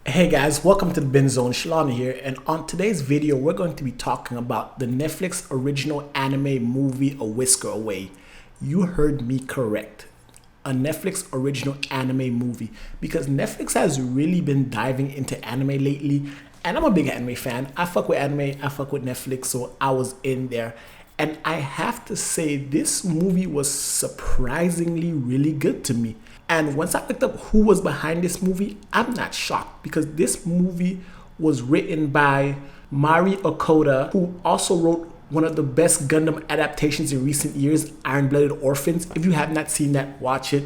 Hey guys, welcome to the Binge Zone. Shalana here, and on today's video, we're going to be talking about the Netflix original anime movie A Whisker Away. You heard me correct. A Netflix original anime movie, because Netflix has really been diving into anime lately, and I'm a big anime fan. I fuck with anime, I fuck with Netflix, so I was in there. And I have to say, this movie was surprisingly really good to me. And once I looked up who was behind this movie, I'm not shocked because this movie was written by Mari Okoda, who also wrote one of the best Gundam adaptations in recent years, Iron-Blooded Orphans. If you have not seen that, watch it.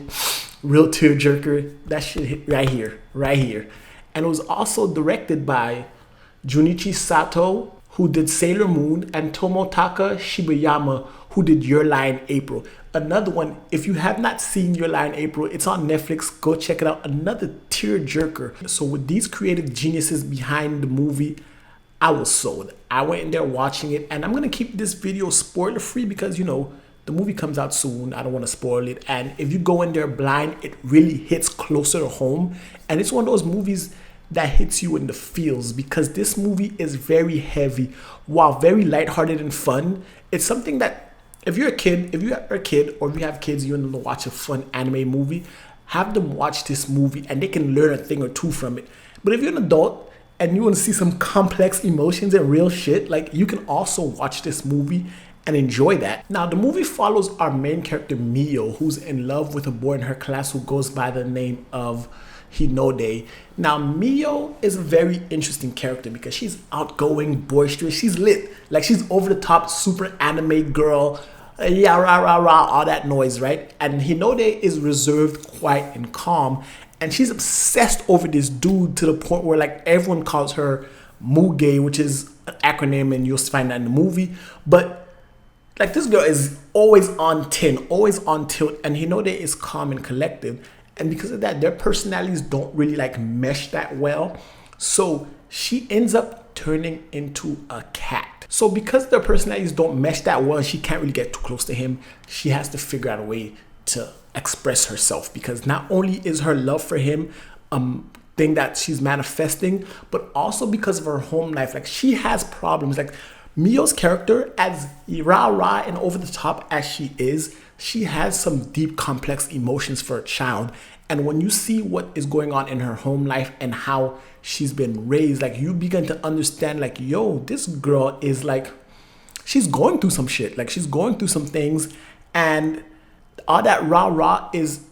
Real tearjerker. That shit hit right here, right here. And it was also directed by Junichi Sato, who did Sailor Moon, and Tomotaka Shibayama, who did Your Lie in April. Another one, if you have not seen Your Lie in April, it's on Netflix. Go check it out. Another tearjerker. So with these creative geniuses behind the movie, I was sold. I went in there watching it, and I'm going to keep this video spoiler free because, you know, the movie comes out soon. I don't want to spoil it. And if you go in there blind, it really hits closer to home. And it's one of those movies that hits you in the feels because this movie is very heavy while very lighthearted and fun. It's something that if you're a kid or if you have kids, you want to watch a fun anime movie, have them watch this movie and they can learn a thing or two from it. But if you're an adult and you want to see some complex emotions and real shit, like, you can also watch this movie and enjoy that. Now, the movie follows our main character Mio, who's in love with a boy in her class who goes by the name of Hinode. Now, Mio is a very interesting character because she's outgoing, boisterous, she's lit. Like, she's over the top, super anime girl, yeah, rah, rah, rah, all that noise, right? And Hinode is reserved, quiet, and calm. And she's obsessed over this dude to the point where, like, everyone calls her Muge, which is an acronym, and you'll find that in the movie. But, like, this girl is always on 10, always on tilt, and Hinode is calm and collective. And because of that, their personalities don't really like mesh that well. So she ends up turning into a cat. So because their personalities don't mesh that well, she can't really get too close to him. She has to figure out a way to express herself because not only is her love for him thing that she's manifesting, but also because of her home life. Like, she has problems. Like, Mio's character, as rah-rah and over the top as she is, she has some deep, complex emotions for a child. And when you see what is going on in her home life and how she's been raised, like, you begin to understand, like, yo, this girl is like, she's going through some shit. Like, she's going through some things, and all that rah-rah is,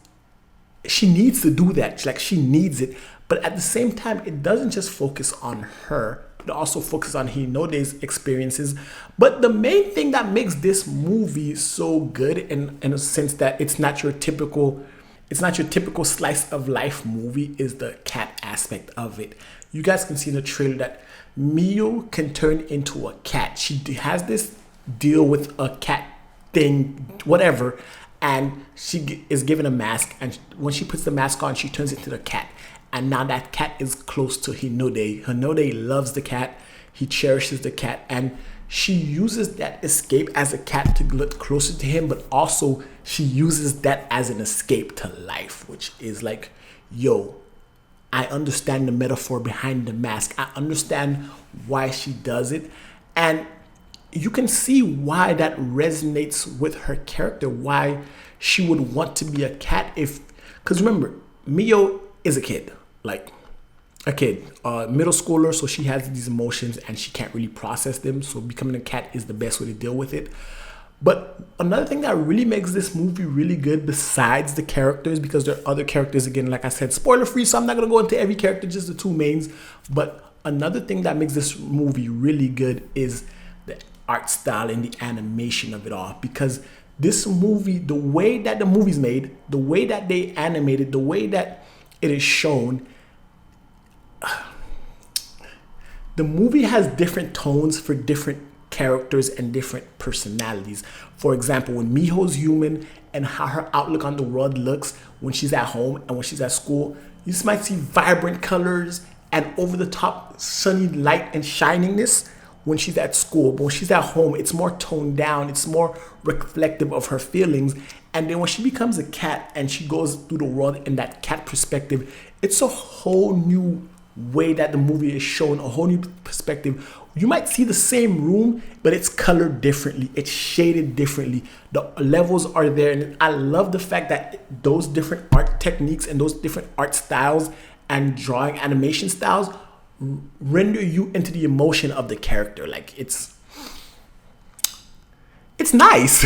she needs to do that. Like, she needs it. But at the same time, it doesn't just focus on her. It also focuses on Hinode's experiences. But the main thing that makes this movie so good, in a sense that it's not your typical slice of life movie, is the cat aspect of it. You guys can see in the trailer that Mio can turn into a cat. She has this deal with a cat thing, whatever, and she is given a mask. And when she puts the mask on, she turns into the cat. And now that cat is close to Hinode. Hinode loves the cat. He cherishes the cat. And she uses that escape as a cat to get closer to him. But also, she uses that as an escape to life. Which is like, yo, I understand the metaphor behind the mask. I understand why she does it. And you can see why that resonates with her character. Why she would want to be a cat if... Because remember, Mio is a kid. Like, a kid, middle schooler, so she has these emotions and she can't really process them. So becoming a cat is the best way to deal with it. But another thing that really makes this movie really good, besides the characters, because there are other characters, again, like I said, spoiler free, so I'm not going to go into every character, just the two mains. But another thing that makes this movie really good is the art style and the animation of it all. Because this movie, the way that the movie's made, the way that they animated, the way that it is shown, the movie has different tones for different characters and different personalities. For example, when Miho's human and how her outlook on the world looks when she's at home and when she's at school, you just might see vibrant colors and over the top sunny light and shininess when she's at school. But when she's at home, it's more toned down, it's more reflective of her feelings. And then when she becomes a cat and she goes through the world in that cat perspective, it's a whole new way that the movie is shown, a whole new perspective. You might see the same room, but it's colored differently, it's shaded differently, the levels are there. And I love the fact that those different art techniques and those different art styles and drawing animation styles render you into the emotion of the character. Like it's nice.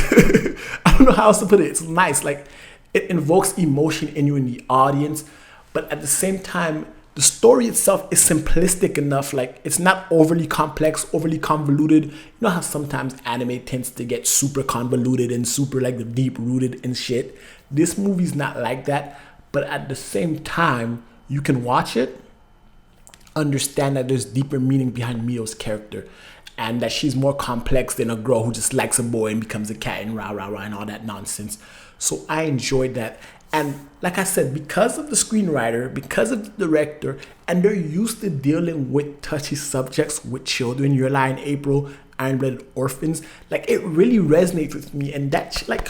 I don't know how else to put it. It's nice. Like it invokes emotion in you, in the audience, but at the same time, the story itself is simplistic enough. Like it's not overly complex, overly convoluted. You know how sometimes anime tends to get super convoluted and super like deep rooted and shit. This movie's not like that, but at the same time, you can watch it, understand that there's deeper meaning behind Mio's character, and that she's more complex than a girl who just likes a boy and becomes a cat and rah rah rah and all that nonsense. So I enjoyed that. And like I said, because of the screenwriter, because of the director, and they're used to dealing with touchy subjects with children, Your Lie in April, Iron-Blooded Orphans, like it really resonates with me. And that's like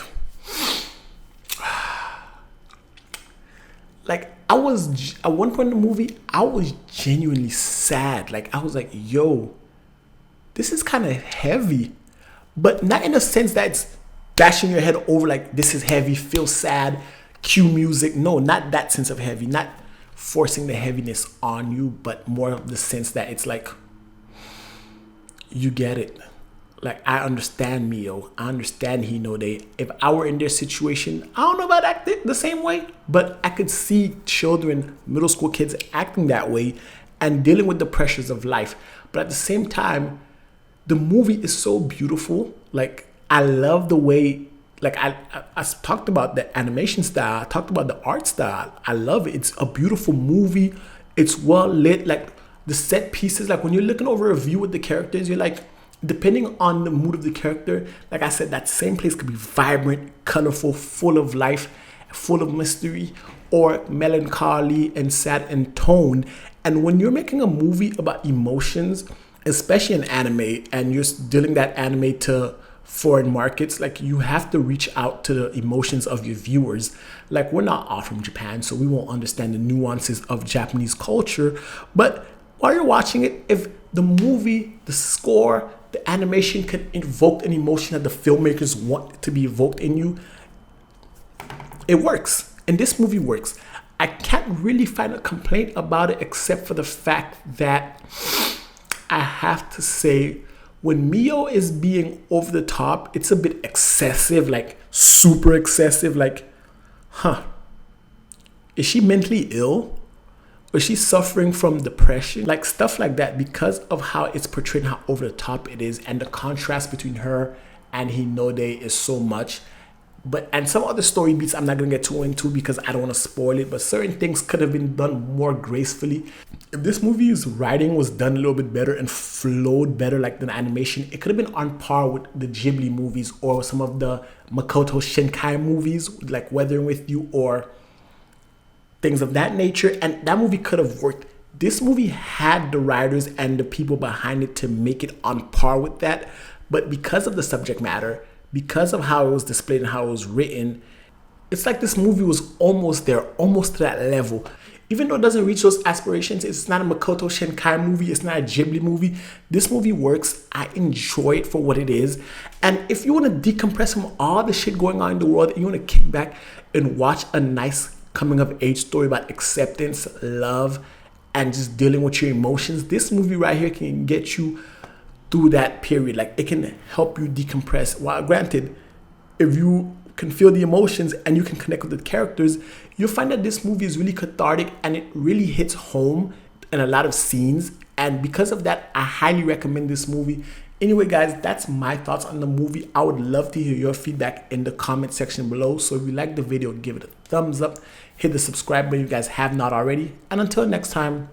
I was, at one point in the movie, I was genuinely sad. Like I was like, yo, this is kind of heavy, but not in a sense that it's bashing your head over like this is heavy, feel sad, cue music. No, not that sense of heavy, not forcing the heaviness on you, but more of the sense that it's like, you get it. Like I understand Mio, I understand Hinode. If I were in their situation, I don't know about acting the same way, but I could see children, middle school kids acting that way and dealing with the pressures of life. But at the same time, the movie is so beautiful. Like I love the way, like I talked about the animation style, I talked about the art style. I love it. It's a beautiful movie. It's well lit. Like the set pieces, like when you're looking over a view with the characters, you're like, depending on the mood of the character, like I said, that same place could be vibrant, colorful, full of life, full of mystery, or melancholy and sad in tone. And when you're making a movie about emotions, especially in anime, and you're dealing that anime to foreign markets, like you have to reach out to the emotions of your viewers. Like we're not all from Japan, so we won't understand the nuances of Japanese culture. But while you're watching it, if the movie, the score, the animation can invoke an emotion that the filmmakers want to be evoked in you, it works. And this movie works. I can't really find a complaint about it except for the fact that I have to say, when Mio is being over the top, it's a bit excessive, like super excessive. Like, is she mentally ill? Or is she suffering from depression? Like stuff like that, because of how it's portrayed, how over the top it is, and the contrast between her and Hinode is so much. And some other story beats I'm not gonna get too into because I don't want to spoil it, but certain things could have been done more gracefully. If this movie's writing was done a little bit better and flowed better like the animation, it could have been on par with the Ghibli movies or some of the Makoto Shinkai movies like Weathering With You or things of that nature, and that movie could have worked. This movie had the writers and the people behind it to make it on par with that, but because of the subject matter, because of how it was displayed and how it was written, it's like this movie was almost there, almost to that level. Even though it doesn't reach those aspirations, it's not a Makoto Shinkai movie, it's not a Ghibli movie. This movie works. I enjoy it for what it is. And if you want to decompress from all the shit going on in the world and you want to kick back and watch a nice coming of age story about acceptance, love, and just dealing with your emotions, this movie right here can get you through that period. Like it can help you decompress. While granted, if you can feel the emotions and you can connect with the characters, you'll find that this movie is really cathartic and it really hits home in a lot of scenes. And because of that, I highly recommend this movie. Anyway, guys, that's my thoughts on the movie. I would love to hear your feedback in the comment section below. So if you like the video, give it a thumbs up, hit the subscribe button if you guys have not already. And until next time,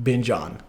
binge on.